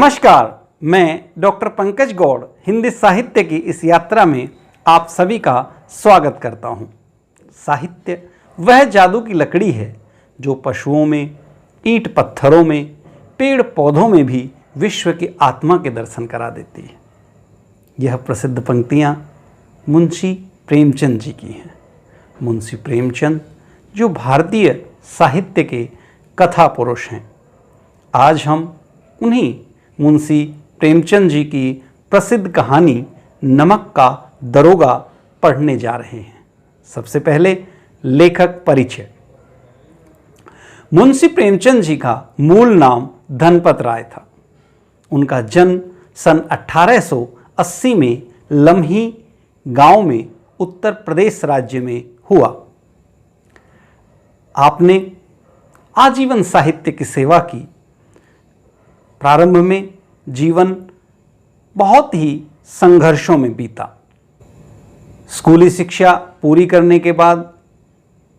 नमस्कार, मैं डॉक्टर पंकज गौड़ हिंदी साहित्य की इस यात्रा में आप सभी का स्वागत करता हूँ। साहित्य वह जादू की लकड़ी है जो पशुओं में, ईंट पत्थरों में, पेड़ पौधों में भी विश्व की आत्मा के दर्शन करा देती है। यह प्रसिद्ध पंक्तियाँ मुंशी प्रेमचंद जी की हैं। मुंशी प्रेमचंद जो भारतीय साहित्य के कथा पुरुष हैं। आज हम उन्हीं मुंशी प्रेमचंद जी की प्रसिद्ध कहानी नमक का दरोगा पढ़ने जा रहे हैं। सबसे पहले लेखक परिचय। मुंशी प्रेमचंद जी का मूल नाम धनपत राय था। उनका जन्म सन 1880 में लम्ही गांव में उत्तर प्रदेश राज्य में हुआ। आपने आजीवन साहित्य की सेवा की। प्रारंभ में जीवन बहुत ही संघर्षों में बीता। स्कूली शिक्षा पूरी करने के बाद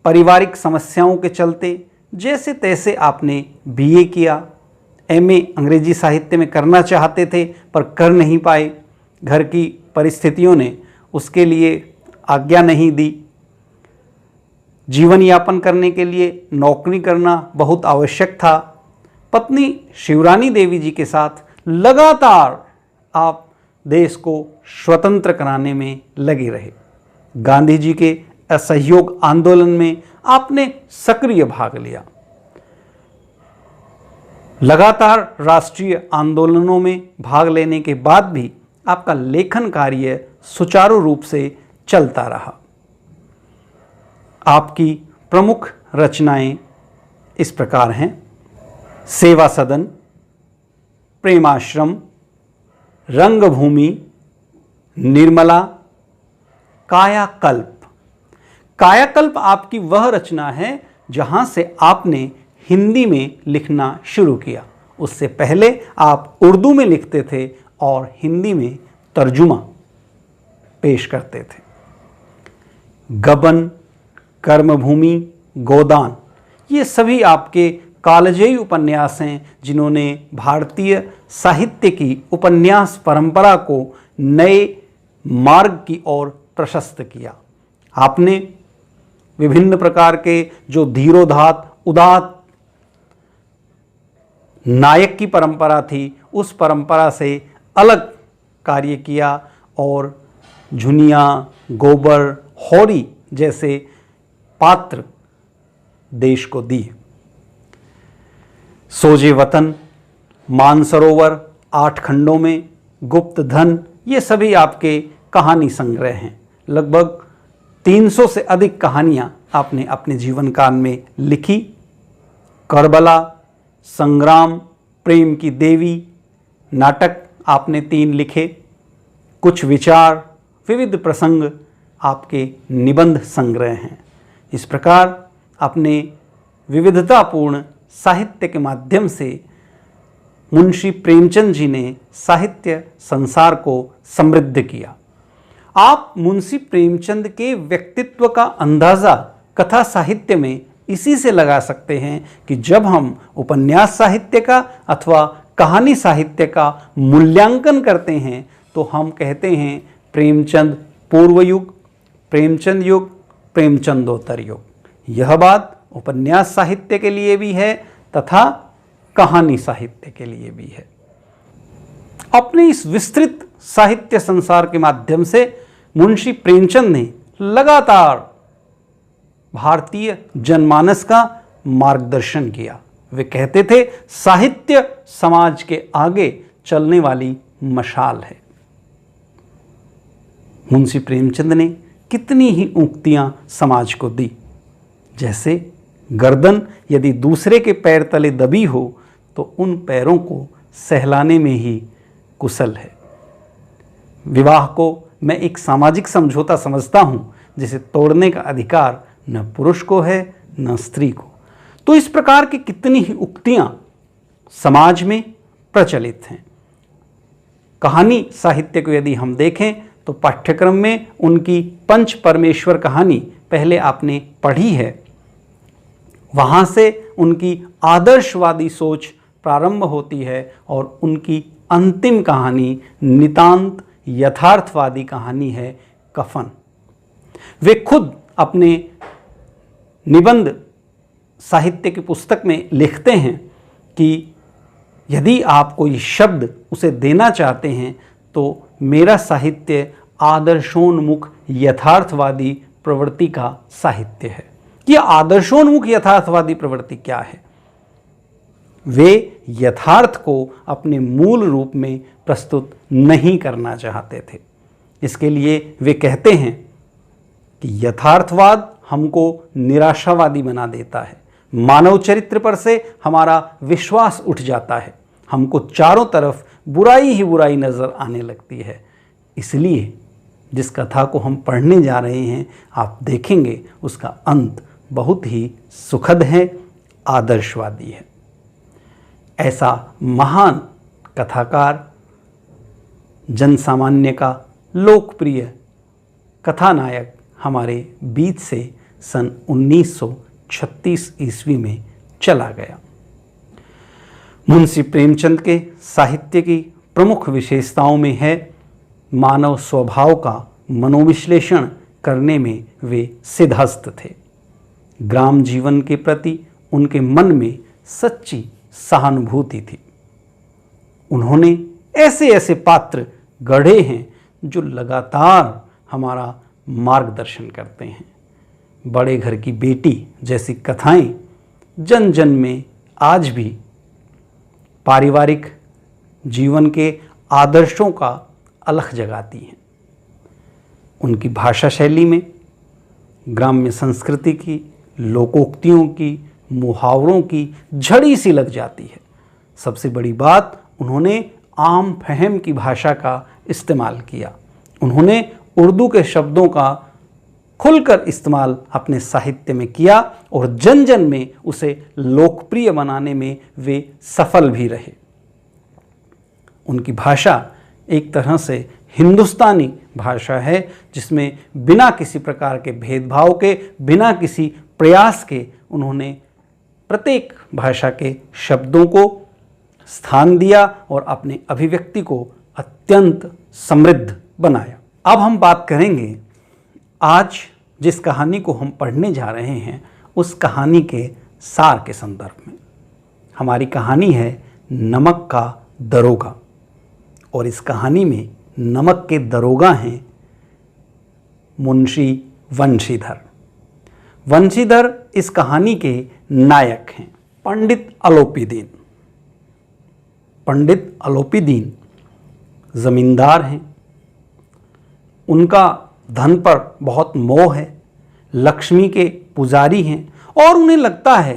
पारिवारिक समस्याओं के चलते जैसे तैसे आपने बीए किया। एमए अंग्रेजी साहित्य में करना चाहते थे पर कर नहीं पाए। घर की परिस्थितियों ने उसके लिए आज्ञा नहीं दी। जीवन यापन करने के लिए नौकरी करना बहुत आवश्यक था। पत्नी शिवरानी देवी जी के साथ लगातार आप देश को स्वतंत्र कराने में लगे रहे। गांधी जी के असहयोग आंदोलन में आपने सक्रिय भाग लिया। लगातार राष्ट्रीय आंदोलनों में भाग लेने के बाद भी आपका लेखन कार्य सुचारू रूप से चलता रहा। आपकी प्रमुख रचनाएं इस प्रकार हैं: सेवा सदन, प्रेमाश्रम, रंगभूमि, निर्मला, कायाकल्प। कायाकल्प आपकी वह रचना है जहां से आपने हिंदी में लिखना शुरू किया। उससे पहले आप उर्दू में लिखते थे और हिंदी में तर्जुमा पेश करते थे। गबन, कर्मभूमि, गोदान, ये सभी आपके कालजयी उपन्यास हैं जिन्होंने भारतीय साहित्य की उपन्यास परंपरा को नए मार्ग की ओर प्रशस्त किया। आपने विभिन्न प्रकार के जो धीरोदात्त, उदात्त नायक की परंपरा थी, उस परंपरा से अलग कार्य किया और झुनिया, गोबर, होरी जैसे पात्र देश को दिए। सोजे वतन, मानसरोवर, 8 खंडों में, गुप्त धन, ये सभी आपके कहानी संग्रह हैं। लगभग 300 से अधिक कहानियाँ आपने अपने जीवन काल में लिखी। करबला, संग्राम, प्रेम की देवी नाटक आपने 3 लिखे। कुछ विचार, विविध प्रसंग आपके निबंध संग्रह हैं। इस प्रकार अपने विविधतापूर्ण साहित्य के माध्यम से मुंशी प्रेमचंद जी ने साहित्य संसार को समृद्ध किया। आप मुंशी प्रेमचंद के व्यक्तित्व का अंदाज़ा कथा साहित्य में इसी से लगा सकते हैं कि जब हम उपन्यास साहित्य का अथवा कहानी साहित्य का मूल्यांकन करते हैं तो हम कहते हैं प्रेमचंद पूर्व युग, प्रेमचंद युग, प्रेमचंदोत्तर युग। यह बात उपन्यास साहित्य के लिए भी है तथा कहानी साहित्य के लिए भी है। अपने इस विस्तृत साहित्य संसार के माध्यम से मुंशी प्रेमचंद ने लगातार भारतीय जनमानस का मार्गदर्शन किया। वे कहते थे साहित्य समाज के आगे चलने वाली मशाल है। मुंशी प्रेमचंद ने कितनी ही उक्तियां समाज को दी, जैसे गर्दन यदि दूसरे के पैर तले दबी हो तो उन पैरों को सहलाने में ही कुशल है। विवाह को मैं एक सामाजिक समझौता समझता हूँ जिसे तोड़ने का अधिकार न पुरुष को है न स्त्री को। तो इस प्रकार की कितनी ही उक्तियाँ समाज में प्रचलित हैं। कहानी साहित्य को यदि हम देखें तो पाठ्यक्रम में उनकी पंच परमेश्वर कहानी पहले आपने पढ़ी है। वहाँ से उनकी आदर्शवादी सोच प्रारंभ होती है और उनकी अंतिम कहानी नितांत यथार्थवादी कहानी है कफन। वे खुद अपने निबंध साहित्य की पुस्तक में लिखते हैं कि यदि आप कोई शब्द उसे देना चाहते हैं तो मेरा साहित्य आदर्शोन्मुख यथार्थवादी प्रवृत्ति का साहित्य है। यह आदर्शोन्मुख यथार्थवादी प्रवृत्ति क्या है? वे यथार्थ को अपने मूल रूप में प्रस्तुत नहीं करना चाहते थे। इसके लिए वे कहते हैं कि यथार्थवाद हमको निराशावादी बना देता है, मानव चरित्र पर से हमारा विश्वास उठ जाता है, हमको चारों तरफ बुराई ही बुराई नज़र आने लगती है। इसलिए जिस कथा को हम पढ़ने जा रहे हैं, आप देखेंगे उसका अंत बहुत ही सुखद है, आदर्शवादी है। ऐसा महान कथाकार, जनसामान्य का लोकप्रिय कथानायक हमारे बीच से सन 1936 ईस्वी में चला गया। मुंशी प्रेमचंद के साहित्य की प्रमुख विशेषताओं में है मानव स्वभाव का मनोविश्लेषण करने में वे सिद्धहस्त थे। ग्राम जीवन के प्रति उनके मन में सच्ची सहानुभूति थी। उन्होंने ऐसे ऐसे पात्र गढ़े हैं जो लगातार हमारा मार्गदर्शन करते हैं। बड़े घर की बेटी जैसी कथाएं जन जन में आज भी पारिवारिक जीवन के आदर्शों का अलख जगाती हैं। उनकी भाषा शैली में ग्राम्य संस्कृति की, लोकोक्तियों की, मुहावरों की झड़ी सी लग जाती है। सबसे बड़ी बात, उन्होंने आम फहम की भाषा का इस्तेमाल किया। उन्होंने उर्दू के शब्दों का खुलकर इस्तेमाल अपने साहित्य में किया और जन जन में उसे लोकप्रिय बनाने में वे सफल भी रहे। उनकी भाषा एक तरह से हिंदुस्तानी भाषा है, जिसमें बिना किसी प्रकार के भेदभाव के, बिना किसी प्रयास के उन्होंने प्रत्येक भाषा के शब्दों को स्थान दिया और अपने अभिव्यक्ति को अत्यंत समृद्ध बनाया। अब हम बात करेंगे आज जिस कहानी को हम पढ़ने जा रहे हैं उस कहानी के सार के संदर्भ में। हमारी कहानी है नमक का दरोगा, और इस कहानी में नमक के दरोगा हैं मुंशी वंशीधर। वंशीधर इस कहानी के नायक हैं। पंडित अलोपीदीन। पंडित अलोपीदीन ज़मींदार हैं। उनका धन पर बहुत मोह है, लक्ष्मी के पुजारी हैं और उन्हें लगता है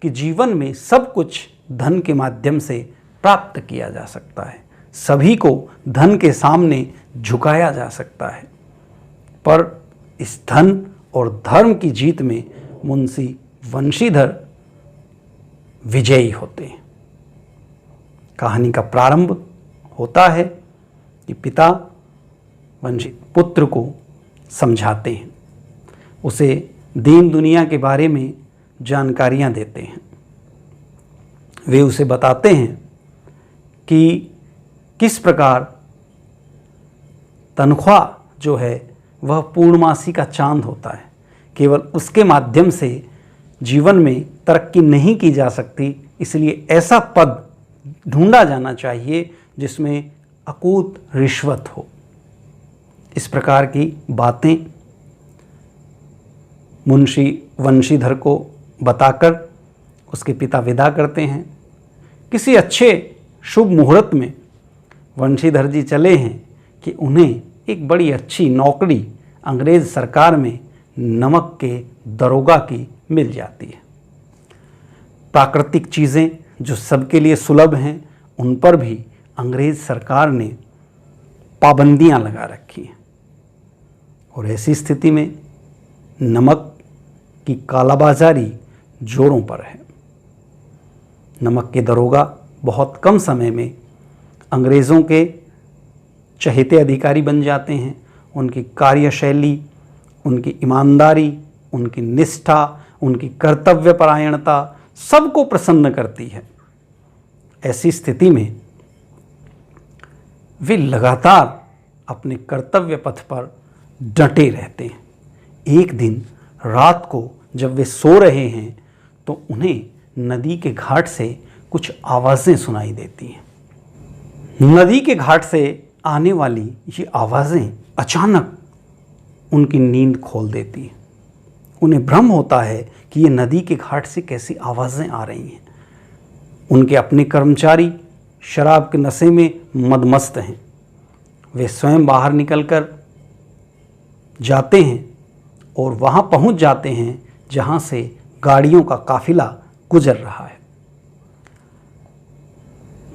कि जीवन में सब कुछ धन के माध्यम से प्राप्त किया जा सकता है, सभी को धन के सामने झुकाया जा सकता है। पर इस धन और धर्म की जीत में मुंशी वंशीधर विजयी होते हैं। कहानी का प्रारंभ होता है कि पिता वंशी पुत्र को समझाते हैं, उसे दीन दुनिया के बारे में जानकारियां देते हैं। वे उसे बताते हैं कि किस प्रकार तनख्वाह जो है वह पूर्णमासी का चांद होता है, केवल उसके माध्यम से जीवन में तरक्की नहीं की जा सकती। इसलिए ऐसा पद ढूंढा जाना चाहिए जिसमें अकूत रिश्वत हो। इस प्रकार की बातें मुंशी वंशीधर को बताकर उसके पिता विदा करते हैं। किसी अच्छे शुभ मुहूर्त में वंशीधर जी चले हैं कि उन्हें एक बड़ी अच्छी नौकरी अंग्रेज़ सरकार में नमक के दरोगा की मिल जाती है। प्राकृतिक चीज़ें जो सबके लिए सुलभ हैं, उन पर भी अंग्रेज़ सरकार ने पाबंदियां लगा रखी हैं। और ऐसी स्थिति में नमक की कालाबाजारी जोरों पर है। नमक के दरोगा बहुत कम समय में अंग्रेज़ों के चहेते अधिकारी बन जाते हैं। उनकी कार्यशैली, उनकी ईमानदारी, उनकी निष्ठा, उनकी कर्तव्यपरायणता सबको प्रसन्न करती है। ऐसी स्थिति में वे लगातार अपने कर्तव्य पथ पर डटे रहते हैं। एक दिन रात को जब वे सो रहे हैं तो उन्हें नदी के घाट से कुछ आवाज़ें सुनाई देती हैं। नदी के घाट से आने वाली ये आवाज़ें अचानक उनकी नींद खोल देती हैं। उन्हें भ्रम होता है कि ये नदी के घाट से कैसी आवाज़ें आ रही हैं। उनके अपने कर्मचारी शराब के नशे में मदमस्त हैं। वे स्वयं बाहर निकलकर जाते हैं और वहाँ पहुँच जाते हैं जहाँ से गाड़ियों का काफिला गुजर रहा है।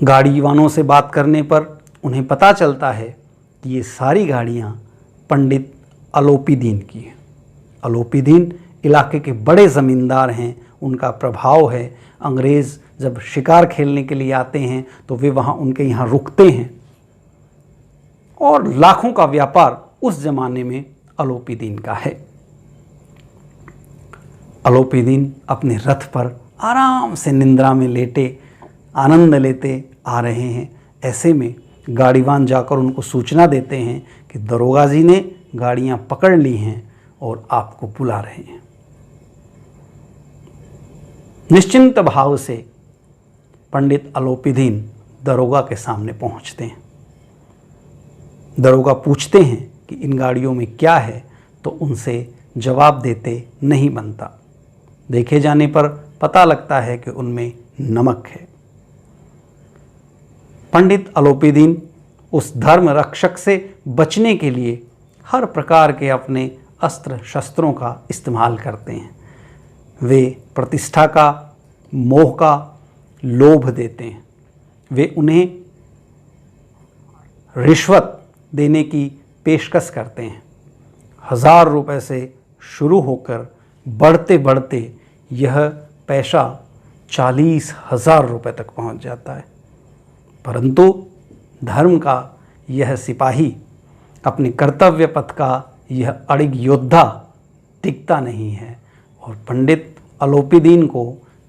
गाड़ी वालों से बात करने पर उन्हें पता चलता है कि ये सारी गाड़ियाँ पंडित अलोपीदीन की हैं। अलोपीदीन इलाके के बड़े ज़मींदार हैं, उनका प्रभाव है। अंग्रेज़ जब शिकार खेलने के लिए आते हैं तो वे वहाँ उनके यहाँ रुकते हैं और लाखों का व्यापार उस ज़माने में अलोपीदीन का है। अलोपीदीन अपने रथ पर आराम से निंद्रा में लेटे आनंद लेते आ रहे हैं। ऐसे में गाड़ीवान जाकर उनको सूचना देते हैं कि दरोगा जी ने गाड़ियां पकड़ ली हैं और आपको बुला रहे हैं। निश्चिंत भाव से पंडित अलोपीदीन दरोगा के सामने पहुंचते हैं। दरोगा पूछते हैं कि इन गाड़ियों में क्या है, तो उनसे जवाब देते नहीं बनता। देखे जाने पर पता लगता है कि उनमें नमक है। पंडित अलोपीदीन उस धर्म रक्षक से बचने के लिए हर प्रकार के अपने अस्त्र शस्त्रों का इस्तेमाल करते हैं। वे प्रतिष्ठा का, मोह का लोभ देते हैं। वे उन्हें रिश्वत देने की पेशकश करते हैं। 1000 रुपये से शुरू होकर बढ़ते बढ़ते यह पैसा 40,000 रुपये तक पहुंच जाता है। परंतु धर्म का यह सिपाही, अपने कर्तव्य पथ का यह अड़िग योद्धा टिकता नहीं है और पंडित अलोपीदीन को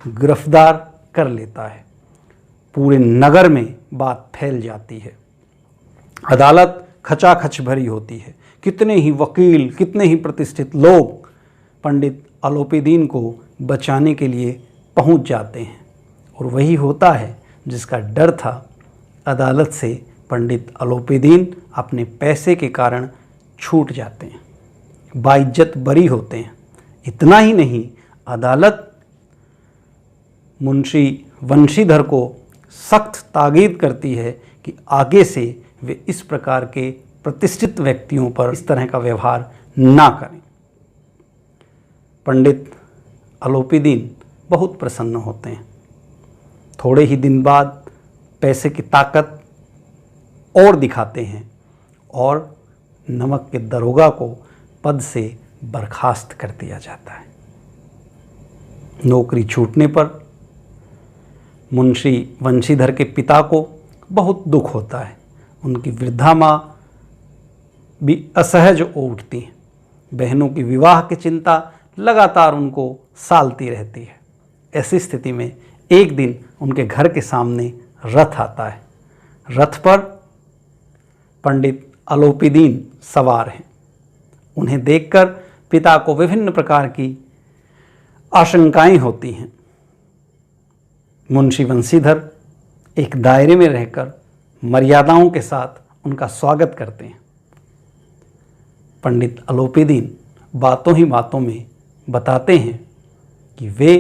गिरफ्तार कर लेता है। पूरे नगर में बात फैल जाती है। अदालत खचाखच भरी होती है। कितने ही वकील, कितने ही प्रतिष्ठित लोग पंडित अलोपीदीन को बचाने के लिए पहुंच जाते हैं और वही होता है जिसका डर था। अदालत से पंडित अलोपीदीन अपने पैसे के कारण छूट जाते हैं, बाइज्जत बरी होते हैं। इतना ही नहीं, अदालत मुंशी वंशीधर को सख्त ताकीद करती है कि आगे से वे इस प्रकार के प्रतिष्ठित व्यक्तियों पर इस तरह का व्यवहार ना करें। पंडित अलोपीदीन बहुत प्रसन्न होते हैं। थोड़े ही दिन बाद पैसे की ताकत और दिखाते हैं और नमक के दरोगा को पद से बर्खास्त कर दिया जाता है। नौकरी छूटने पर मुंशी वंशीधर के पिता को बहुत दुख होता है। उनकी वृद्धा माँ भी असहज हो उठती हैं। बहनों की विवाह की चिंता लगातार उनको सालती रहती है। ऐसी स्थिति में एक दिन उनके घर के सामने रथ आता है। रथ पर पंडित अलोपीदीन सवार हैं। उन्हें देखकर पिता को विभिन्न प्रकार की आशंकाएं होती हैं। मुंशी वंशीधर एक दायरे में रहकर मर्यादाओं के साथ उनका स्वागत करते हैं। पंडित अलोपीदीन बातों ही बातों में बताते हैं कि वे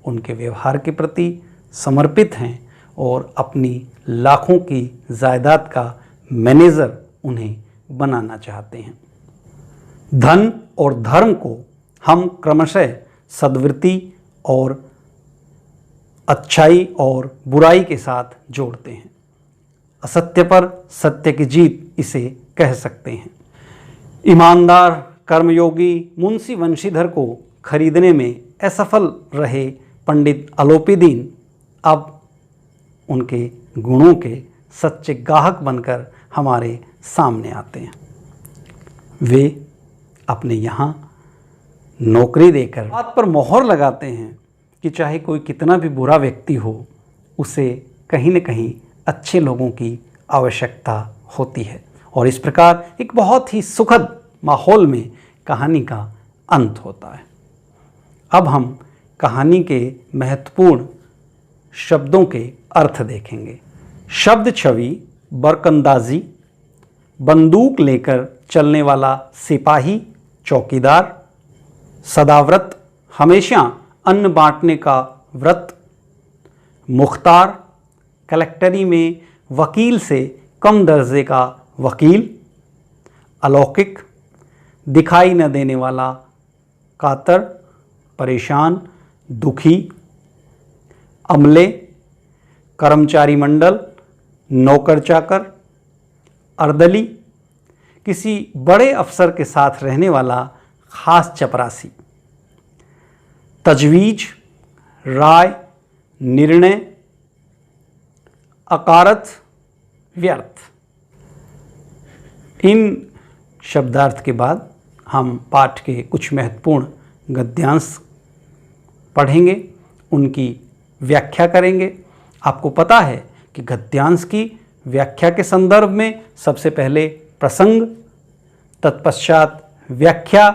उनके व्यवहार के प्रति समर्पित हैं और अपनी लाखों की जायदाद का मैनेजर उन्हें बनाना चाहते हैं। धन और धर्म को हम क्रमशः सद्वृत्ति और अच्छाई और बुराई के साथ जोड़ते हैं। असत्य पर सत्य की जीत इसे कह सकते हैं। ईमानदार कर्मयोगी मुंशी वंशीधर को खरीदने में असफल रहे पंडित अलोपीदीन अब उनके गुणों के सच्चे गाहक बनकर हमारे सामने आते हैं। वे अपने यहाँ नौकरी देकर बात पर मोहर लगाते हैं कि चाहे कोई कितना भी बुरा व्यक्ति हो, उसे कहीं न कहीं अच्छे लोगों की आवश्यकता होती है और इस प्रकार एक बहुत ही सुखद माहौल में कहानी का अंत होता है। अब हम कहानी के महत्वपूर्ण शब्दों के अर्थ देखेंगे। शब्द छवि बरकंदाजी, बंदूक लेकर चलने वाला सिपाही चौकीदार, सदाव्रत हमेशा अन्न बांटने का व्रत, मुख्तार कलेक्टरी में वकील से कम दर्जे का वकील, अलौकिक दिखाई न देने वाला कातर परेशान दुखी, अमले कर्मचारी मंडल नौकर चाकर, अर्दली किसी बड़े अफसर के साथ रहने वाला खास चपरासी, तजवीज राय निर्णय, अकारथ व्यर्थ। इन शब्दार्थ के बाद हम पाठ के कुछ महत्वपूर्ण गद्यांश पढ़ेंगे, उनकी व्याख्या करेंगे। आपको पता है कि गद्यांश की व्याख्या के संदर्भ में सबसे पहले प्रसंग, तत्पश्चात व्याख्या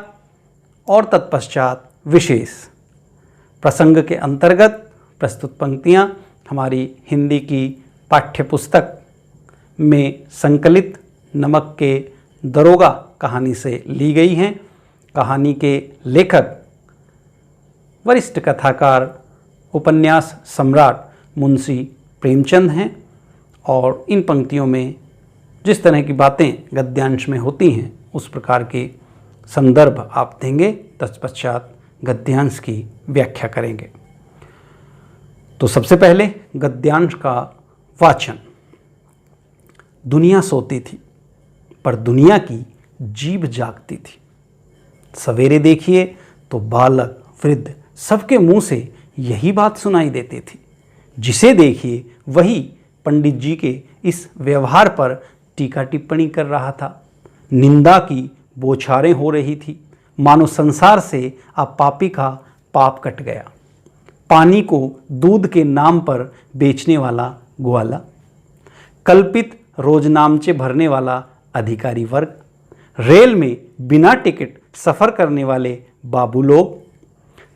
और तत्पश्चात विशेष। प्रसंग के अंतर्गत प्रस्तुत पंक्तियाँ हमारी हिंदी की पाठ्यपुस्तक में संकलित नमक के दरोगा कहानी से ली गई हैं। कहानी के लेखक वरिष्ठ कथाकार उपन्यास सम्राट मुंशी प्रेमचंद हैं और इन पंक्तियों में जिस तरह की बातें गद्यांश में होती हैं उस प्रकार के संदर्भ आप देंगे, तत्पश्चात गद्यांश की व्याख्या करेंगे। तो सबसे पहले गद्यांश का वाचन। दुनिया सोती थी पर दुनिया की जीभ जागती थी। सवेरे देखिए तो बालक वृद्ध सबके मुंह से यही बात सुनाई देती थी। जिसे देखिए वही पंडित जी के इस व्यवहार पर टीका टिप्पणी कर रहा था। निंदा की बौछारें हो रही थी, मानो संसार से अब पापी का पाप कट गया। पानी को दूध के नाम पर बेचने वाला ग्वाला, कल्पित रोजनामचे भरने वाला अधिकारी वर्ग, रेल में बिना टिकट सफ़र करने वाले बाबू लोग,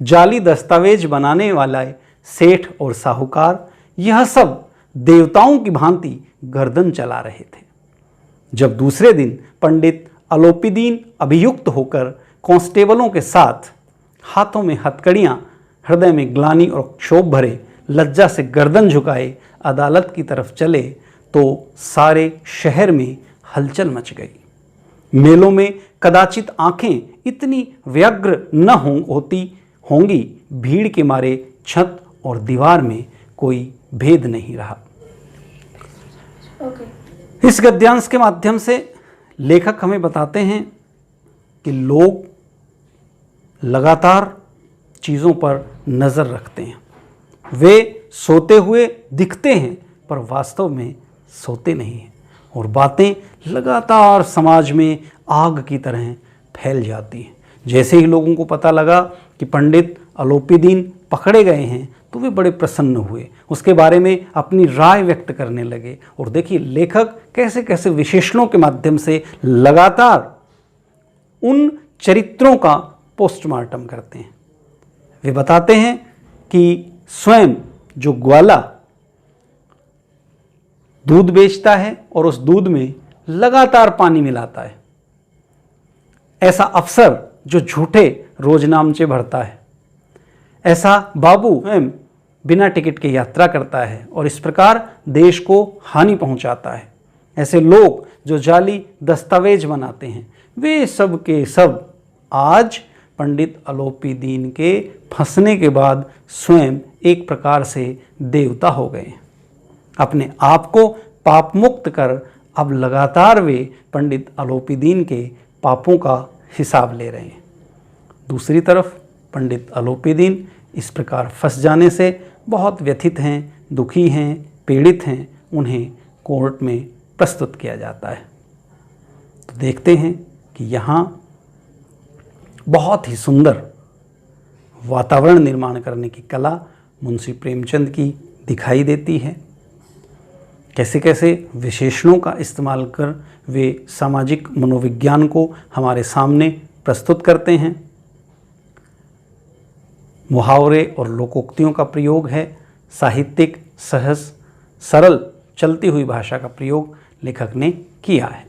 जाली दस्तावेज बनाने वाला सेठ और साहूकार, यह सब देवताओं की भांति गर्दन चला रहे थे। जब दूसरे दिन पंडित अलोपीदीन अभियुक्त होकर कांस्टेबलों के साथ हाथों में हथकड़ियां, हृदय में ग्लानि और क्षोभ भरे, लज्जा से गर्दन झुकाए अदालत की तरफ चले तो सारे शहर में हलचल मच गई। मेलों में कदाचित आंखें इतनी व्यग्र न होंगी, भीड़ के मारे छत और दीवार में कोई भेद नहीं रहा। इस गद्यांश के माध्यम से लेखक हमें बताते हैं कि लोग लगातार चीज़ों पर नज़र रखते हैं। वे सोते हुए दिखते हैं पर वास्तव में सोते नहीं हैं और बातें लगातार समाज में आग की तरह फैल जाती हैं। जैसे ही लोगों को पता लगा कि पंडित अलोपीदीन पकड़े गए हैं तो वे बड़े प्रसन्न हुए, उसके बारे में अपनी राय व्यक्त करने लगे। और देखिए लेखक कैसे कैसे विशेषणों के माध्यम से लगातार उन चरित्रों का पोस्टमार्टम करते हैं। वे बताते हैं कि स्वयं जो ग्वाला दूध बेचता है और उस दूध में लगातार पानी मिलाता है, ऐसा अफसर जो झूठे रोजनामचे भरता है, ऐसा बाबू स्वयं बिना टिकट के यात्रा करता है और इस प्रकार देश को हानि पहुंचाता है, ऐसे लोग जो जाली दस्तावेज बनाते हैं, वे सब के सब आज पंडित अलोपीदीन के फंसने के बाद स्वयं एक प्रकार से देवता हो गए। अपने आप को पाप मुक्त कर अब लगातार वे पंडित अलोपीदीन के पापों का हिसाब ले रहे हैं। दूसरी तरफ पंडित अलोपीदीन इस प्रकार फंस जाने से बहुत व्यथित हैं, दुखी हैं, पीड़ित हैं। उन्हें कोर्ट में प्रस्तुत किया जाता है। तो देखते हैं कि यहाँ बहुत ही सुंदर वातावरण निर्माण करने की कला मुंशी प्रेमचंद की दिखाई देती है। कैसे कैसे विशेषणों का इस्तेमाल कर वे सामाजिक मनोविज्ञान को हमारे सामने प्रस्तुत करते हैं। मुहावरे और लोकोक्तियों का प्रयोग है। साहित्यिक, सहज, सरल चलती हुई भाषा का प्रयोग लेखक ने किया है।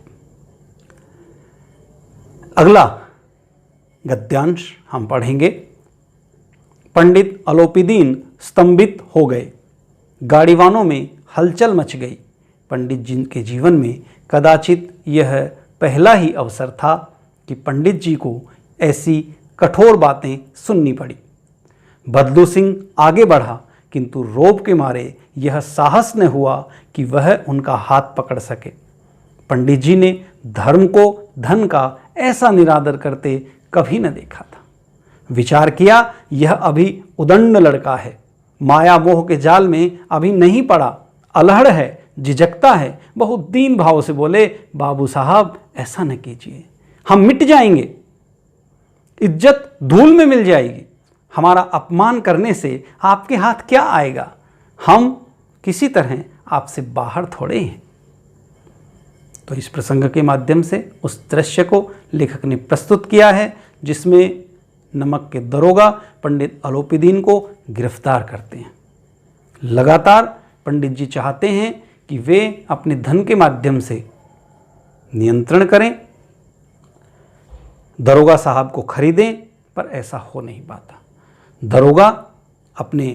अगला गद्यांश हम पढ़ेंगे। पंडित अलोपीदीन स्तंभित हो गए, गाड़ीवानों में हलचल मच गई। पंडित जी के जीवन में कदाचित यह पहला ही अवसर था कि पंडित जी को ऐसी कठोर बातें सुननी पड़ी। बदलू सिंह आगे बढ़ा, किंतु रोब के मारे यह साहस न हुआ कि वह उनका हाथ पकड़ सके। पंडित जी ने धर्म को धन का ऐसा निरादर करते कभी न देखा था। विचार किया, यह अभी उदंड लड़का है, माया मोह के जाल में अभी नहीं पड़ा, अलहड़ है, झिझकता है। बहुत दीन भाव से बोले, बाबू साहब ऐसा न कीजिए, हम मिट जाएंगे, इज्जत धूल में मिल जाएगी। हमारा अपमान करने से आपके हाथ क्या आएगा? हम किसी तरह आपसे बाहर थोड़े हैं। तो इस प्रसंग के माध्यम से उस दृश्य को लेखक ने प्रस्तुत किया है जिसमें नमक के दरोगा पंडित अलोपीदीन को गिरफ्तार करते हैं। लगातार पंडित जी चाहते हैं कि वे अपने धन के माध्यम से नियंत्रण करें, दरोगा साहब को खरीदें, पर ऐसा हो नहीं पाता। दरोगा अपने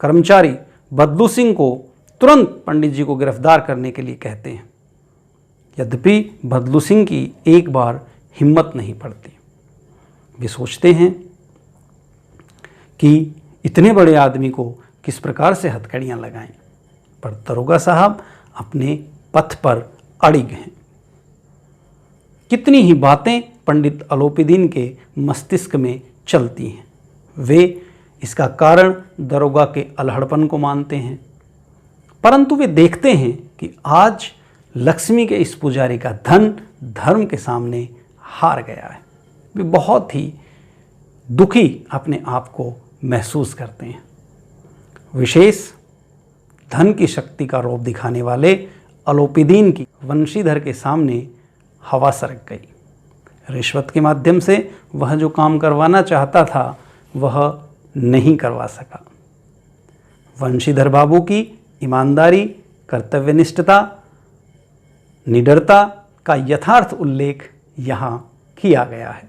कर्मचारी बदलू सिंह को तुरंत पंडित जी को गिरफ्तार करने के लिए कहते हैं। यद्यपि बदलू सिंह की एक बार हिम्मत नहीं पड़ती। वे सोचते हैं कि इतने बड़े आदमी को किस प्रकार से हथकड़ियाँ लगाएं, पर दरोगा साहब अपने पथ पर अड़िग हैं। कितनी ही बातें पंडित अलोपीदीन के मस्तिष्क में चलती हैं। वे इसका कारण दरोगा के अलहड़पन को मानते हैं, परंतु वे देखते हैं कि आज लक्ष्मी के इस पुजारी का धन धर्म के सामने हार गया है। वे बहुत ही दुखी अपने आप को महसूस करते हैं। विशेष धन की शक्ति का रौब दिखाने वाले अलोपीदीन की वंशीधर के सामने हवा सरक गई। रिश्वत के माध्यम से वह जो काम करवाना चाहता था वह नहीं करवा सका। वंशीधर बाबू की ईमानदारी, कर्तव्यनिष्ठता, निडरता का यथार्थ उल्लेख यहाँ किया गया है।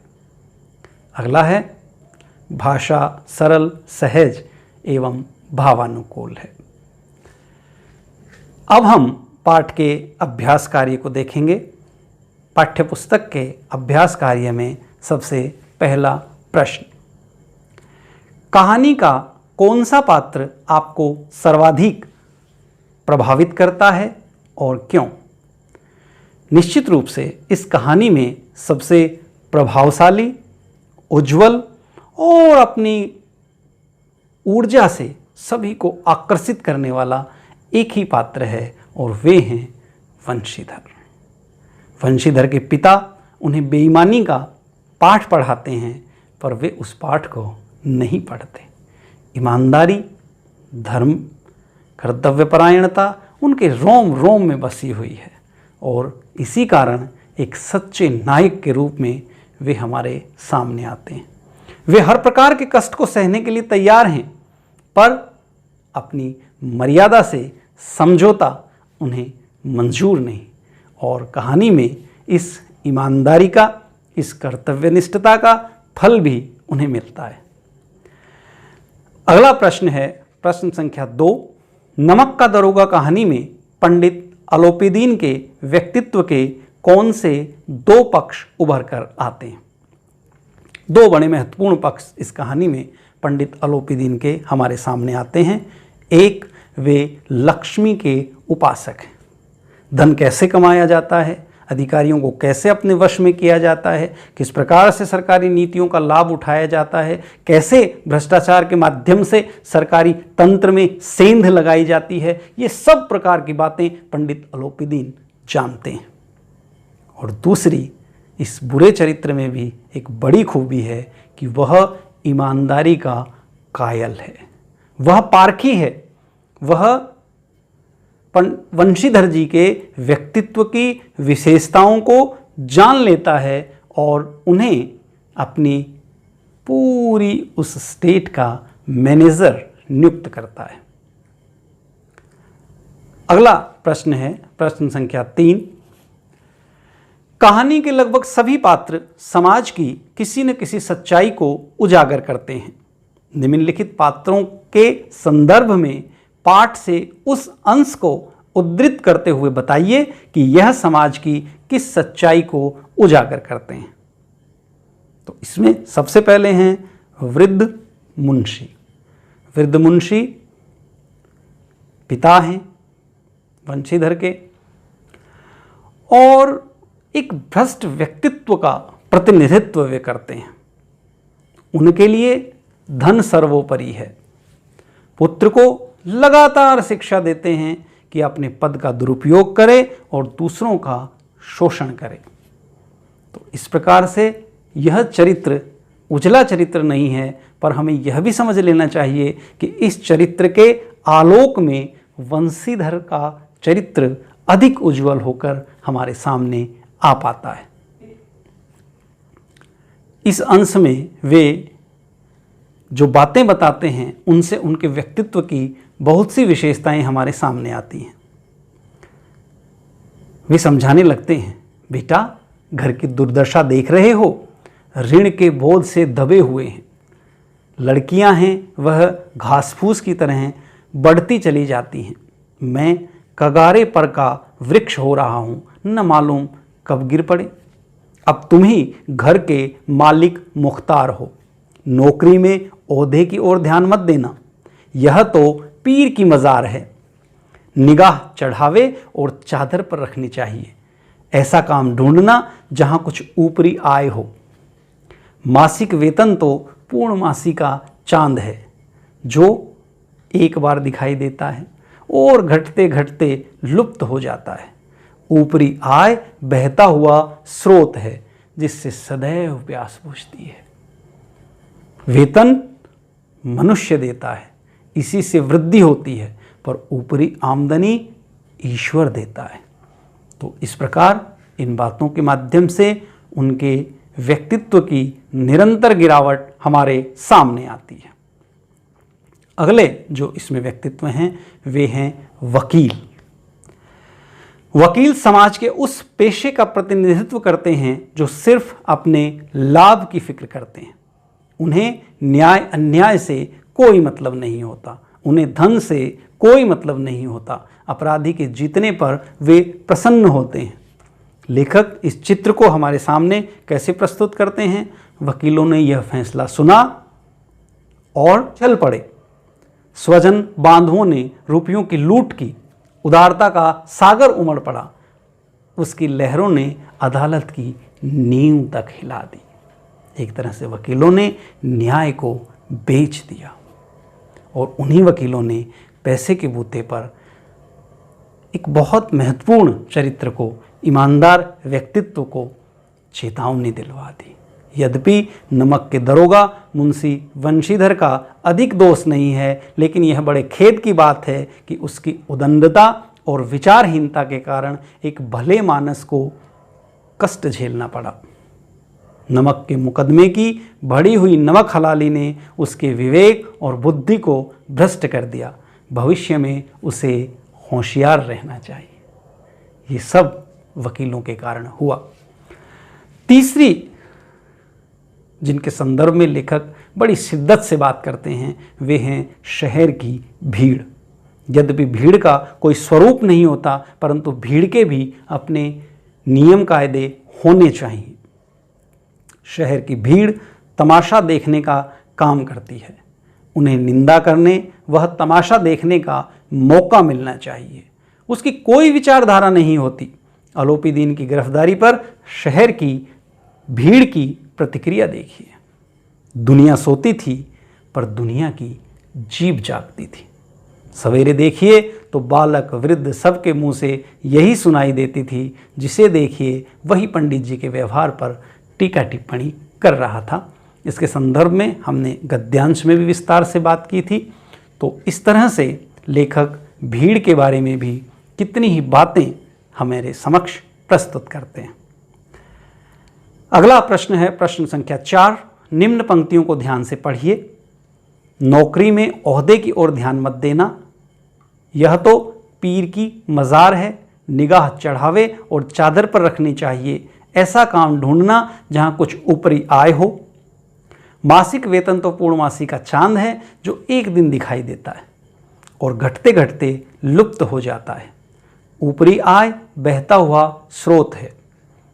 अगला है, भाषा सरल, सहज एवं भावानुकूल है। अब हम पाठ के अभ्यास कार्य को देखेंगे। पाठ्यपुस्तक के अभ्यास कार्य में सबसे पहला प्रश्न, कहानी का कौन सा पात्र आपको सर्वाधिक प्रभावित करता है और क्यों? निश्चित रूप से इस कहानी में सबसे प्रभावशाली, उज्जवल और अपनी ऊर्जा से सभी को आकर्षित करने वाला एक ही पात्र है और वे हैं वंशीधर। वंशीधर के पिता उन्हें बेईमानी का पाठ पढ़ाते हैं, पर वे उस पाठ को नहीं पढ़ते। ईमानदारी, धर्म, कर्तव्यपरायणता उनके रोम रोम में बसी हुई है और इसी कारण एक सच्चे नायक के रूप में वे हमारे सामने आते हैं। वे हर प्रकार के कष्ट को सहने के लिए तैयार हैं, पर अपनी मर्यादा से समझौता उन्हें मंजूर नहीं। और कहानी में इस ईमानदारी का, इस कर्तव्यनिष्ठता का फल भी उन्हें मिलता है। अगला प्रश्न है प्रश्न संख्या 2। नमक का दरोगा कहानी में पंडित अलोपीदीन के व्यक्तित्व के कौन से दो पक्ष उभर कर आते हैं? दो बड़े महत्वपूर्ण पक्ष इस कहानी में पंडित अलोपीदीन के हमारे सामने आते हैं। एक, वे लक्ष्मी के उपासक हैं। धन कैसे कमाया जाता है, अधिकारियों को कैसे अपने वश में किया जाता है, किस प्रकार से सरकारी नीतियों का लाभ उठाया जाता है, कैसे भ्रष्टाचार के माध्यम से सरकारी तंत्र में सेंध लगाई जाती है, ये सब प्रकार की बातें पंडित अलोपीदीन जानते हैं। और दूसरी, इस बुरे चरित्र में भी एक बड़ी खूबी है कि वह ईमानदारी का कायल है, वह पारखी है, वह वंशीधर जी के व्यक्तित्व की विशेषताओं को जान लेता है और उन्हें अपनी पूरी उस स्टेट का मैनेजर नियुक्त करता है। अगला प्रश्न है प्रश्न संख्या 3। कहानी के लगभग सभी पात्र समाज की किसी न किसी सच्चाई को उजागर करते हैं। निम्नलिखित पात्रों के संदर्भ में पाठ से उस अंश को उद्धृत करते हुए बताइए कि यह समाज की किस सच्चाई को उजागर करते हैं। तो इसमें सबसे पहले हैं वृद्ध मुंशी। वृद्ध मुंशी पिता हैं वंशीधर के और एक भ्रष्ट व्यक्तित्व का प्रतिनिधित्व वे करते हैं। उनके लिए धन सर्वोपरि है। पुत्र को लगातार शिक्षा देते हैं कि अपने पद का दुरुपयोग करे और दूसरों का शोषण करे। तो इस प्रकार से यह चरित्र उजला चरित्र नहीं है, पर हमें यह भी समझ लेना चाहिए कि इस चरित्र के आलोक में वंशीधर का चरित्र अधिक उज्जवल होकर हमारे सामने आ पाता है। इस अंश में वे जो बातें बताते हैं उनसे उनके व्यक्तित्व की बहुत सी विशेषताएं हमारे सामने आती हैं। वे समझाने लगते हैं, बेटा घर की दुर्दशा देख रहे हो, ऋण के बोझ से दबे हुए हैं। लड़कियां हैं वह घास फूस की तरह बढ़ती चली जाती हैं। मैं कगारे पर का वृक्ष हो रहा हूं, न मालूम कब गिर पड़े। अब तुम ही घर के मालिक मुख्तार हो। नौकरी में ओहदे की ओर ध्यान मत देना, यह तो पीर की मज़ार है। निगाह चढ़ावे और चादर पर रखनी चाहिए। ऐसा काम ढूंढना जहां कुछ ऊपरी आय हो। मासिक वेतन तो पूर्णमासी का चांद है जो एक बार दिखाई देता है और घटते घटते लुप्त हो जाता है। ऊपरी आय बहता हुआ स्रोत है जिससे सदैव प्यास बुझती है। वेतन मनुष्य देता है, इसी से वृद्धि होती है, पर ऊपरी आमदनी ईश्वर देता है। तो इस प्रकार इन बातों के माध्यम से उनके व्यक्तित्व की निरंतर गिरावट हमारे सामने आती है। अगले जो इसमें व्यक्तित्व हैं वे हैं वकील। वकील समाज के उस पेशे का प्रतिनिधित्व करते हैं जो सिर्फ अपने लाभ की फिक्र करते हैं। उन्हें न्याय अन्याय से कोई मतलब नहीं होता, उन्हें धन से कोई मतलब नहीं होता। अपराधी के जीतने पर वे प्रसन्न होते हैं। लेखक इस चित्र को हमारे सामने कैसे प्रस्तुत करते हैं? वकीलों ने यह फैसला सुना और चल पड़े। स्वजन बांधवों ने रुपयों की लूट की, उदारता का सागर उमड़ पड़ा। उसकी लहरों ने अदालत की नींव तक हिला दी। एक तरह से वकीलों ने न्याय को बेच दिया और उन्हीं वकीलों ने पैसे के बूते पर एक बहुत महत्वपूर्ण चरित्र को, ईमानदार व्यक्तित्व को चेतावनी दिलवा दी। यद्यपि नमक के दरोगा मुंशी वंशीधर का अधिक दोष नहीं है, लेकिन यह बड़े खेद की बात है कि उसकी उदंडता और विचारहीनता के कारण एक भले मानस को कष्ट झेलना पड़ा। नमक के मुकदमे की बढ़ी हुई नमक हलाली ने उसके विवेक और बुद्धि को भ्रष्ट कर दिया। भविष्य में उसे होशियार रहना चाहिए। ये सब वकीलों के कारण हुआ। तीसरी जिनके संदर्भ में लेखक बड़ी शिद्दत से बात करते हैं वे हैं शहर की भीड़। यद्यपि भीड़ का कोई स्वरूप नहीं होता, परंतु भीड़ के भी अपने नियम कायदे होने चाहिए। शहर की भीड़ तमाशा देखने का काम करती है। उन्हें निंदा करने वह तमाशा देखने का मौका मिलना चाहिए। उसकी कोई विचारधारा नहीं होती। आलोपी दीन की गिरफ्तारी पर शहर की भीड़ की प्रतिक्रिया देखिए। दुनिया सोती थी पर दुनिया की जीभ जागती थी। सवेरे देखिए तो बालक वृद्ध सबके मुंह से यही सुनाई देती थी। जिसे देखिए वही पंडित जी के व्यवहार पर टीका टिप्पणी कर रहा था। इसके संदर्भ में हमने गद्यांश में भी विस्तार से बात की थी। तो इस तरह से लेखक भीड़ के बारे में भी कितनी ही बातें हमारे समक्ष प्रस्तुत करते हैं। अगला प्रश्न है प्रश्न संख्या 4। निम्न पंक्तियों को ध्यान से पढ़िए। नौकरी में ओहदे की ओर ध्यान मत देना, यह तो पीर की मज़ार है, निगाह चढ़ावे और चादर पर रखनी चाहिए। ऐसा काम ढूंढना जहां कुछ ऊपरी आय हो। मासिक वेतन तो पूर्णमासी का चांद है जो एक दिन दिखाई देता है और घटते घटते लुप्त हो जाता है। ऊपरी आय बहता हुआ स्रोत है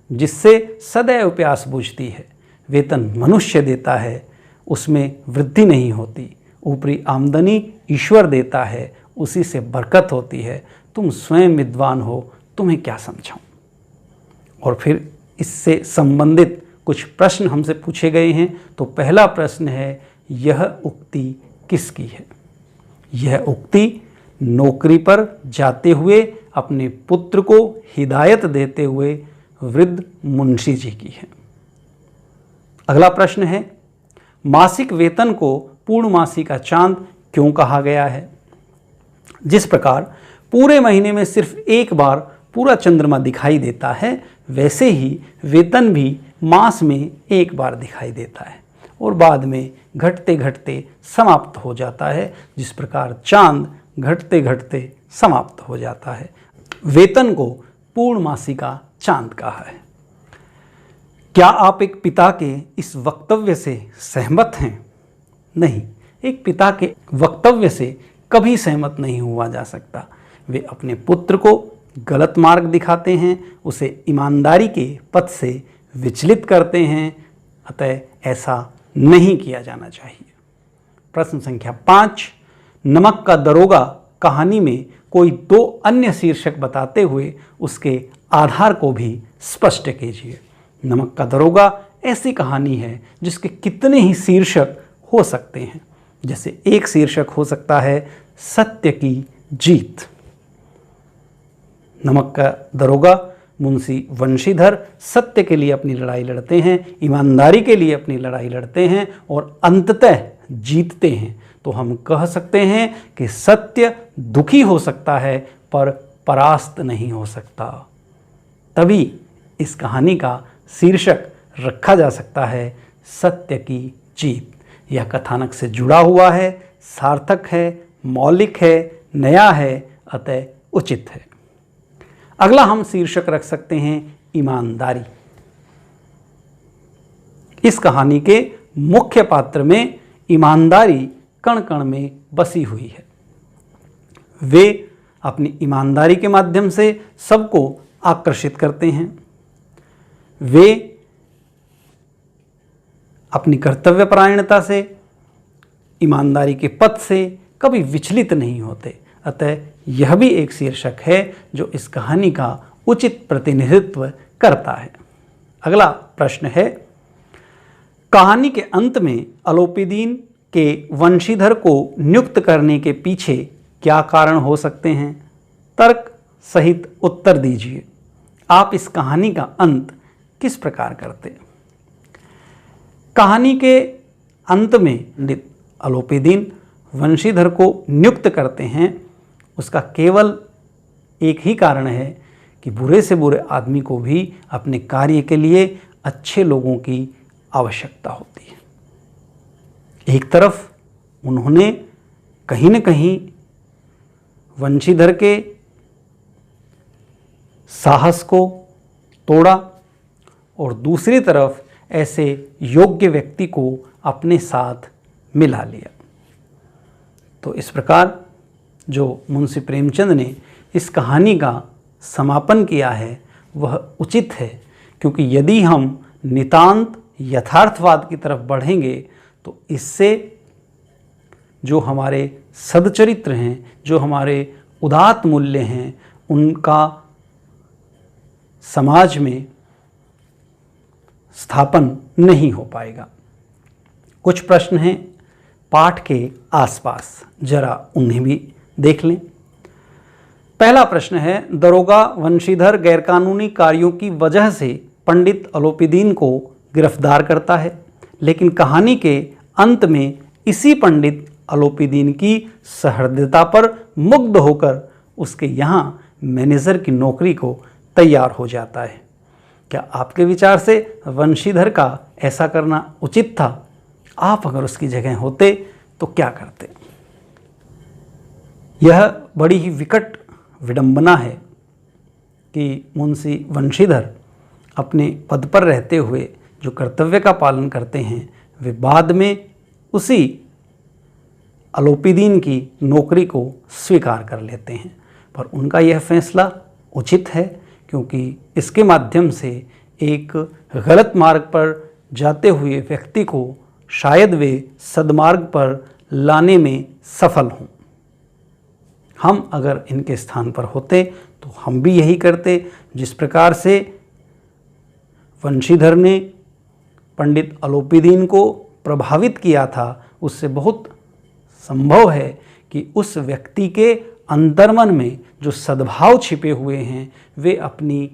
जिससे सदैव प्यास बुझती है। वेतन मनुष्य देता है, उसमें वृद्धि नहीं होती। ऊपरी आमदनी ईश्वर देता है, उसी से बरकत होती है। तुम स्वयं विद्वान हो, तुम्हें क्या समझाऊं। और फिर इससे संबंधित कुछ प्रश्न हमसे पूछे गए हैं। तो पहला प्रश्न है, यह उक्ति किसकी है? यह उक्ति नौकरी पर जाते हुए अपने पुत्र को हिदायत देते हुए वृद्ध मुंशी जी की है। अगला प्रश्न है, मासिक वेतन को पूर्णमासी का चांद क्यों कहा गया है? जिस प्रकार पूरे महीने में सिर्फ एक बार पूरा चंद्रमा दिखाई देता है, वैसे ही वेतन भी मास में एक बार दिखाई देता है और बाद में घटते घटते समाप्त हो जाता है। जिस प्रकार चांद घटते घटते समाप्त हो जाता है, वेतन को पूर्णमासी का चांद कहा है। क्या आप एक पिता के इस वक्तव्य से सहमत हैं? नहीं, एक पिता के वक्तव्य से कभी सहमत नहीं हुआ जा सकता। वे अपने पुत्र को गलत मार्ग दिखाते हैं, उसे ईमानदारी के पथ से विचलित करते हैं, अतः ऐसा नहीं किया जाना चाहिए। प्रश्न संख्या 5। नमक का दरोगा कहानी में कोई 2 अन्य शीर्षक बताते हुए उसके आधार को भी स्पष्ट कीजिए। नमक का दरोगा ऐसी कहानी है जिसके कितने ही शीर्षक हो सकते हैं। जैसे एक शीर्षक हो सकता है सत्य की जीत। नमक का दरोगा मुंशी वंशीधर सत्य के लिए अपनी लड़ाई लड़ते हैं, ईमानदारी के लिए अपनी लड़ाई लड़ते हैं और अंततः जीतते हैं। तो हम कह सकते हैं कि सत्य दुखी हो सकता है पर परास्त नहीं हो सकता। तभी इस कहानी का शीर्षक रखा जा सकता है सत्य की जीत। यह कथानक से जुड़ा हुआ है, सार्थक है, मौलिक है, नया है, अतः उचित है। अगला हम शीर्षक रख सकते हैं ईमानदारी। इस कहानी के मुख्य पात्र में ईमानदारी कण कण में बसी हुई है। वे अपनी ईमानदारी के माध्यम से सबको आकर्षित करते हैं। वे अपनी कर्तव्यपरायणता से, ईमानदारी के पथ से कभी विचलित नहीं होते। अतः यह भी एक शीर्षक है जो इस कहानी का उचित प्रतिनिधित्व करता है। अगला प्रश्न है, कहानी के अंत में अलोपीदीन के वंशीधर को नियुक्त करने के पीछे क्या कारण हो सकते हैं? तर्क सहित उत्तर दीजिए। आप इस कहानी का अंत किस प्रकार करते? कहानी के अंत में अलोपीदीन वंशीधर को नियुक्त करते हैं, उसका केवल एक ही कारण है कि बुरे से बुरे आदमी को भी अपने कार्य के लिए अच्छे लोगों की आवश्यकता होती है। एक तरफ उन्होंने कहीं न कहीं वंशीधर के साहस को तोड़ा और दूसरी तरफ ऐसे योग्य व्यक्ति को अपने साथ मिला लिया। तो इस प्रकार जो मुंशी प्रेमचंद ने इस कहानी का समापन किया है वह उचित है, क्योंकि यदि हम नितांत यथार्थवाद की तरफ बढ़ेंगे तो इससे जो हमारे सद्चरित्र हैं, जो हमारे उदात्त मूल्य हैं, उनका समाज में स्थापन नहीं हो पाएगा। कुछ प्रश्न हैं पाठ के आसपास, जरा उन्हें भी देख लें। पहला प्रश्न है, दरोगा वंशीधर गैरकानूनी कार्यों की वजह से पंडित अलोपीदीन को गिरफ्तार करता है, लेकिन कहानी के अंत में इसी पंडित अलोपीदीन की सहृदयता पर मुग्ध होकर उसके यहाँ मैनेजर की नौकरी को तैयार हो जाता है। क्या आपके विचार से वंशीधर का ऐसा करना उचित था? आप अगर उसकी जगह होते तो क्या करते? यह बड़ी ही विकट विडंबना है कि मुंशी वंशीधर अपने पद पर रहते हुए जो कर्तव्य का पालन करते हैं, वे बाद में उसी अलोपीदीन की नौकरी को स्वीकार कर लेते हैं। पर उनका यह फैसला उचित है, क्योंकि इसके माध्यम से एक गलत मार्ग पर जाते हुए व्यक्ति को शायद वे सद्मार्ग पर लाने में सफल हों। हम अगर इनके स्थान पर होते तो हम भी यही करते। जिस प्रकार से वंशीधर ने पंडित अलोपीदीन को प्रभावित किया था, उससे बहुत संभव है कि उस व्यक्ति के अंतर्मन में जो सद्भाव छिपे हुए हैं, वे अपनी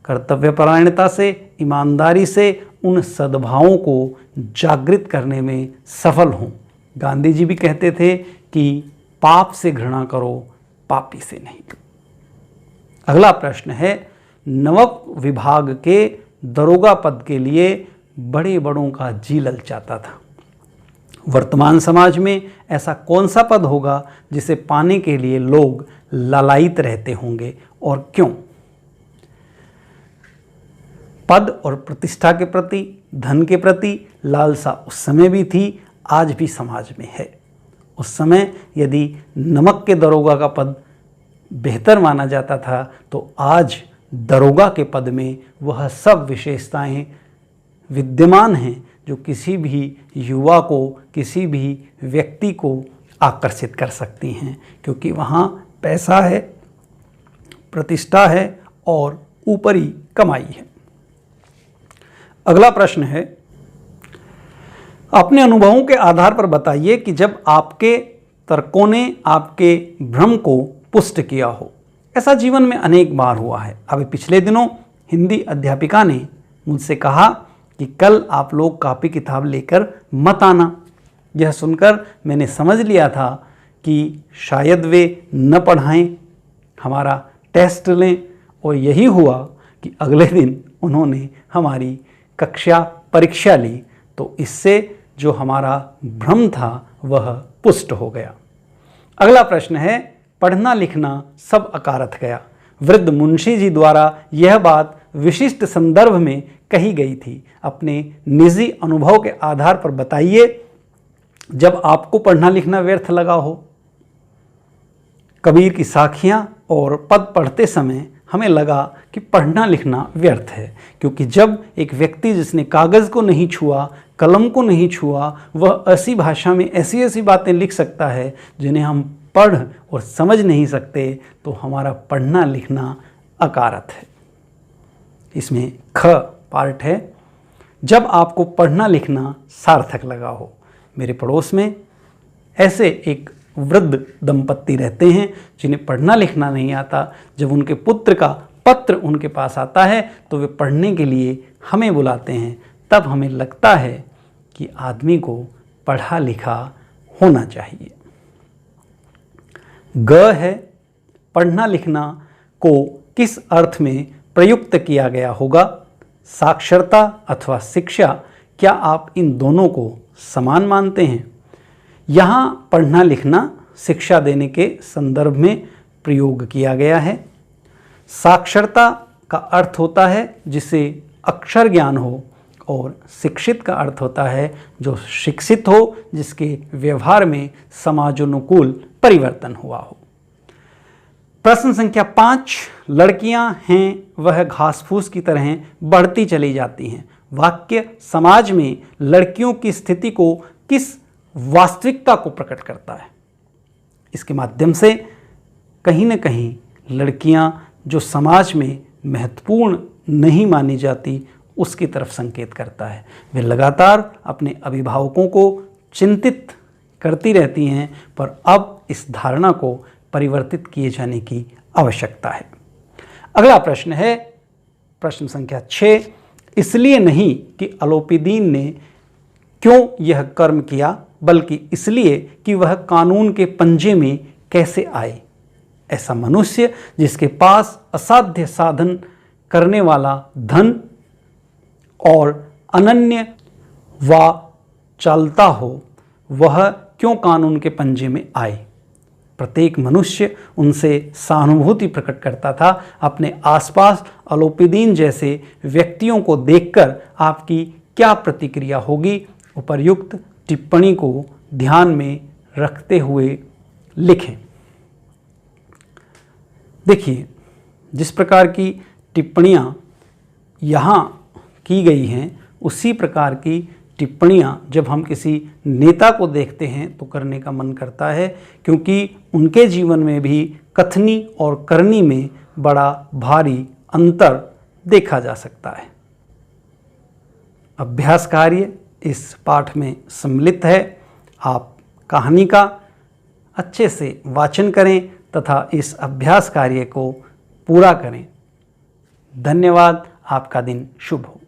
कर्तव्यपरायणता से, ईमानदारी से उन सद्भावों को जागृत करने में सफल हों। गांधी जी भी कहते थे कि पाप से घृणा करो, पापी से नहीं। अगला प्रश्न है, नवक विभाग के दरोगा पद के लिए बड़े बड़ों का जी ललचाता था। वर्तमान समाज में ऐसा कौन सा पद होगा जिसे पाने के लिए लोग लालायित रहते होंगे और क्यों? पद और प्रतिष्ठा के प्रति, धन के प्रति लालसा उस समय भी थी, आज भी समाज में है। उस समय यदि नमक के दरोगा का पद बेहतर माना जाता था, तो आज दरोगा के पद में वह सब विशेषताएं विद्यमान हैं जो किसी भी युवा को, किसी भी व्यक्ति को आकर्षित कर सकती हैं, क्योंकि वहाँ पैसा है, प्रतिष्ठा है और ऊपरी कमाई है। अगला प्रश्न है, अपने अनुभवों के आधार पर बताइए कि जब आपके तर्कों ने आपके भ्रम को पुष्ट किया हो। ऐसा जीवन में अनेक बार हुआ है। अभी पिछले दिनों हिंदी अध्यापिका ने मुझसे कहा कि कल आप लोग कॉपी किताब लेकर मत आना। यह सुनकर मैंने समझ लिया था कि शायद वे न पढ़ाएं, हमारा टेस्ट लें, और यही हुआ कि अगले दिन उन्होंने हमारी कक्षा परीक्षा ली, तो इससे जो हमारा भ्रम था वह पुष्ट हो गया। अगला प्रश्न है, पढ़ना लिखना सब अकारथ गया। वृद्ध मुंशी जी द्वारा यह बात विशिष्ट संदर्भ में कही गई थी। अपने निजी अनुभव के आधार पर बताइए, जब आपको पढ़ना लिखना व्यर्थ लगा हो। कबीर की साखियां और पद पढ़ते समय हमें लगा कि पढ़ना लिखना व्यर्थ है, क्योंकि जब एक व्यक्ति जिसने कागज़ को नहीं छुआ, कलम को नहीं छुआ, वह ऐसी भाषा में ऐसी ऐसी बातें लिख सकता है जिन्हें हम पढ़ और समझ नहीं सकते, तो हमारा पढ़ना लिखना अकारथ है। इसमें ख पार्ट है, जब आपको पढ़ना लिखना सार्थक लगा हो। मेरे पड़ोस में ऐसे एक वृद्ध दंपत्ति रहते हैं जिन्हें पढ़ना लिखना नहीं आता। जब उनके पुत्र का पत्र उनके पास आता है तो वे पढ़ने के लिए हमें बुलाते हैं। तब हमें लगता है कि आदमी को पढ़ा लिखा होना चाहिए। ग है, पढ़ना लिखना को किस अर्थ में प्रयुक्त किया गया होगा? साक्षरता अथवा शिक्षा, क्या आप इन दोनों को समान मानते हैं? यहाँ पढ़ना लिखना शिक्षा देने के संदर्भ में प्रयोग किया गया है। साक्षरता का अर्थ होता है जिसे अक्षर ज्ञान हो, और शिक्षित का अर्थ होता है जो शिक्षित हो, जिसके व्यवहार में समाजोनुकूल परिवर्तन हुआ हो। प्रश्न संख्या 5, लड़कियां हैं वह घास फूस की तरह बढ़ती चली जाती हैं। वाक्य समाज में लड़कियों की स्थिति को किस वास्तविकता को प्रकट करता है? इसके माध्यम से कहीं न कहीं लड़कियां जो समाज में महत्वपूर्ण नहीं मानी जाती, उसकी तरफ संकेत करता है। वे लगातार अपने अभिभावकों को चिंतित करती रहती हैं, पर अब इस धारणा को परिवर्तित किए जाने की आवश्यकता है। अगला प्रश्न है प्रश्न संख्या 6, इसलिए नहीं कि अलोपीदीन ने क्यों यह कर्म किया, बल्कि इसलिए कि वह कानून के पंजे में कैसे आए। ऐसा मनुष्य जिसके पास असाध्य साधन करने वाला धन और अनन्य व चालता हो, वह क्यों कानून के पंजे में आए। प्रत्येक मनुष्य उनसे सहानुभूति प्रकट करता था। अपने आसपास अलोपीदीन जैसे व्यक्तियों को देखकर आपकी क्या प्रतिक्रिया होगी, उपर्युक्त टिप्पणी को ध्यान में रखते हुए लिखें। देखिए, जिस प्रकार की टिप्पणियाँ यहाँ की गई हैं, उसी प्रकार की टिप्पणियाँ जब हम किसी नेता को देखते हैं तो करने का मन करता है, क्योंकि उनके जीवन में भी कथनी और करनी में बड़ा भारी अंतर देखा जा सकता है। अभ्यास कार्य इस पाठ में सम्मिलित है। आप कहानी का अच्छे से वाचन करें तथा इस अभ्यास कार्य को पूरा करें। धन्यवाद। आपका दिन शुभ हो।